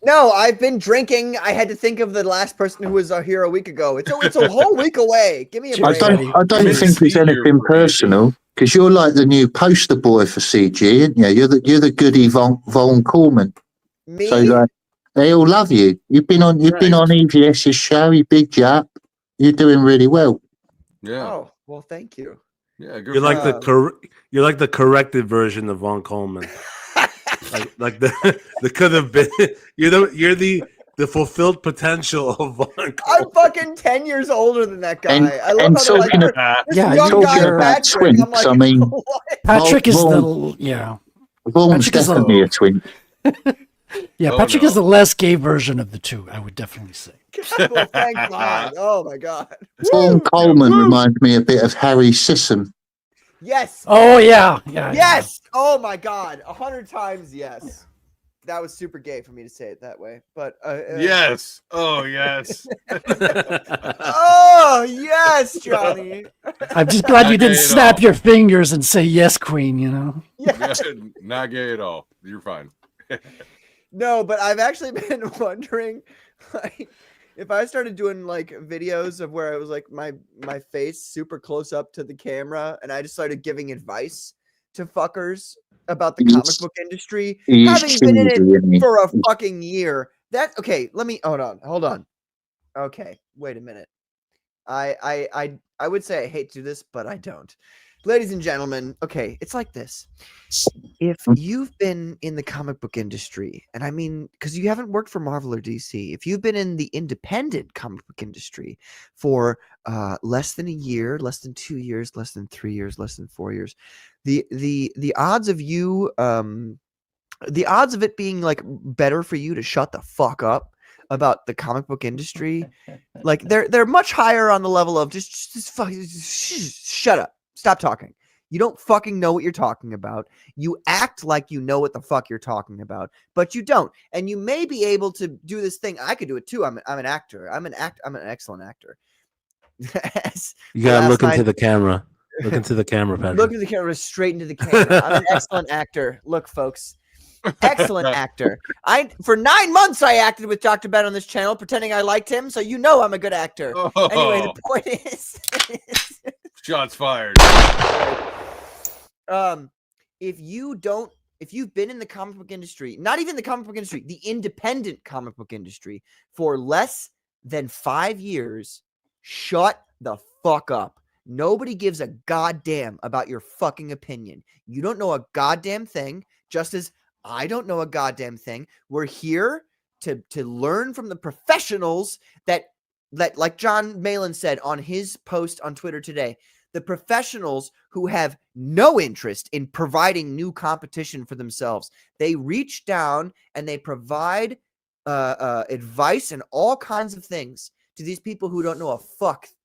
No, I've been drinking. I had to think of the last person who was here a week ago. It's a whole week away. Give me a break. I don't think it's anything personal because you're like the new poster boy for CG, aren't you? You're the goody Von Coleman. Me? So they all love you. You've been on EVS's show. You bigged you up. You're doing really well. Yeah. Oh well, thank you. Yeah, you're like you're like the corrected version of Von Coleman. like the could have been. You're the fulfilled potential of Von Coleman. I'm fucking 10 years older than that guy. I love and how talking about twins. I'm like, I mean, Patrick is Vaughn's definitely a twin. Yeah, Patrick is the less gay version of the two, I would definitely say. Well, thank God. Oh my God. Vaughn Coleman reminds me a bit of Harry Sisson. Yes. Oh yeah. Yes. Oh my God. 100 times yes. That was super gay for me to say it that way, but yes. Oh yes. Oh yes, Johnny. I'm just glad you didn't snap your fingers and say yes, Queen. You know. Yeah. Not gay at all. You're fine. No, but I've actually been wondering, like, if I started doing like videos of where I was like my face super close up to the camera, and I just started giving advice to fuckers about the comic book industry, having been in it for a fucking year. Okay, let me hold on. Okay, wait a minute. I would say I hate to do this, but I don't. Ladies and gentlemen, okay, it's like this. If you've been in the comic book industry, and I mean, because you haven't worked for Marvel or DC, if you've been in the independent comic book industry for less than a year, less than 2 years, less than 3 years, less than 4 years, the odds of you, the odds of it being like better for you to shut the fuck up about the comic book industry, like they're much higher on the level of just fucking shut up. Stop talking. You don't fucking know what you're talking about. You act like you know what the fuck you're talking about, but you don't. And you may be able to do this thing. I could do it too. I'm an actor. I'm an excellent actor. You gotta look into the camera. Look into the camera, Patrick. Look into the camera, straight into the camera. I'm an excellent actor. Look, folks. Excellent actor. For 9 months I acted with Dr. Ben on this channel, pretending I liked him, so you know I'm a good actor. Oh. Anyway, the point is shots fired. If you've been in the comic book industry, not even the comic book industry, the independent comic book industry for less than 5 years, shut the fuck up. Nobody gives a goddamn about your fucking opinion. You don't know a goddamn thing, just as I don't know a goddamn thing. We're here to learn from the professionals that like John Malin said on his post on Twitter today, the professionals who have no interest in providing new competition for themselves. They reach down and they provide advice and all kinds of things to these people who don't know a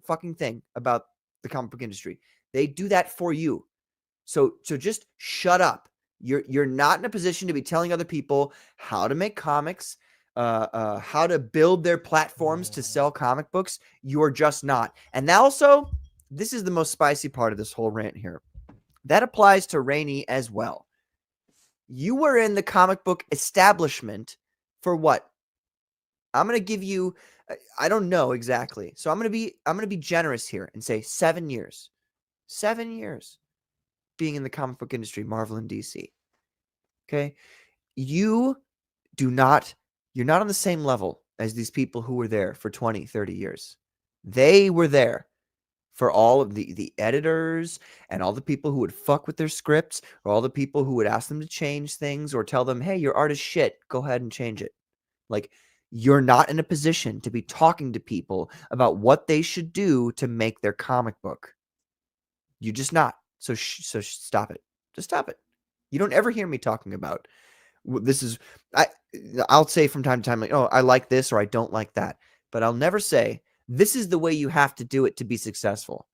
fucking thing about the comic book industry. They do that for you. So just shut up. You're not in a position to be telling other people how to make comics, how to build their platforms to sell comic books. You're just not. And also, this is the most spicy part of this whole rant here. That applies to Rainey as well. You were in the comic book establishment for what? I'm going to give you, I don't know exactly. So I'm going to be generous here and say 7 years. 7 years being in the comic book industry, Marvel and DC. Okay? You're not on the same level as these people who were there for 20, 30 years. They were there for all of the editors and all the people who would fuck with their scripts, or all the people who would ask them to change things or tell them, hey, your art is shit. Go ahead and change it. Like, you're not in a position to be talking to people about what they should do to make their comic book. You're just not. So stop it. Just stop it. You don't ever hear me talking about this is, I'll say from time to time, like, oh, I like this or I don't like that. But I'll never say, this is the way you have to do it to be successful.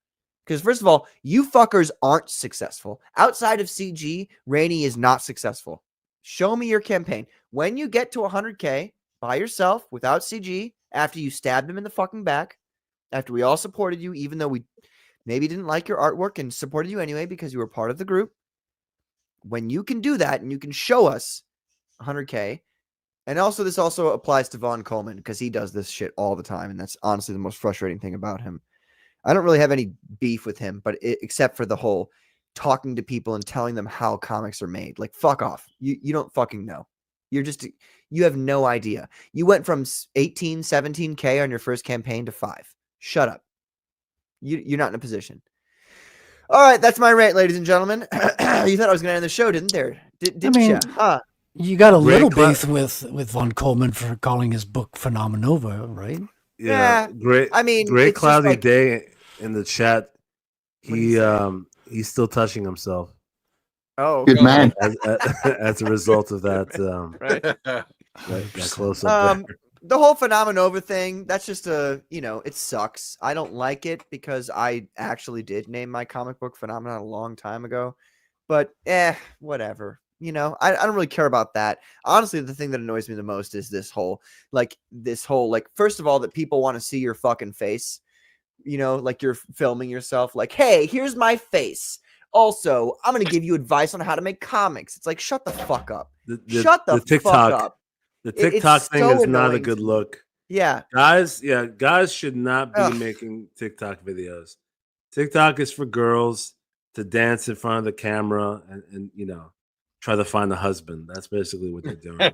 Because first of all, you fuckers aren't successful. Outside of CG, Rainey is not successful. Show me your campaign. When you get to 100K by yourself without CG, after you stabbed him in the fucking back, after we all supported you, even though we maybe didn't like your artwork and supported you anyway because you were part of the group. When you can do that and you can show us 100K And also, this also applies to Vaughn Coleman because he does this shit all the time, and that's honestly the most frustrating thing about him. I don't really have any beef with him, but except for the whole talking to people and telling them how comics are made. Like, fuck off. You don't fucking know. You have no idea. You went from 18, 17K on your first campaign to 5. Shut up. You're not in a position. All right, that's my rant, ladies and gentlemen. You thought I was going to end the show, didn't there? Didn't you? Huh? You got a Great little cla- beef with Von Coleman for calling his book Phenomenova, right? Yeah, great. I mean, great it's just cloudy like- day in the chat. What did he say? He's still touching himself Oh, Good man. as a result of that. right. That close up there. The whole Phenomenova thing, that's just it sucks. I don't like it because I actually did name my comic book Phenomenon a long time ago. But whatever. I don't really care about that. Honestly, the thing that annoys me the most is this whole, first of all, that people want to see your fucking face. Like you're filming yourself, like, hey, here's my face. Also, I'm going to give you advice on how to make comics. It's like, shut the fuck up. Shut the TikTok, fuck up. The TikTok It's thing so is not a annoying good to me. look. Yeah. Guys should not be Ugh. making TikTok videos. TikTok is for girls to dance in front of the camera and try to find a husband. That's basically what they're doing.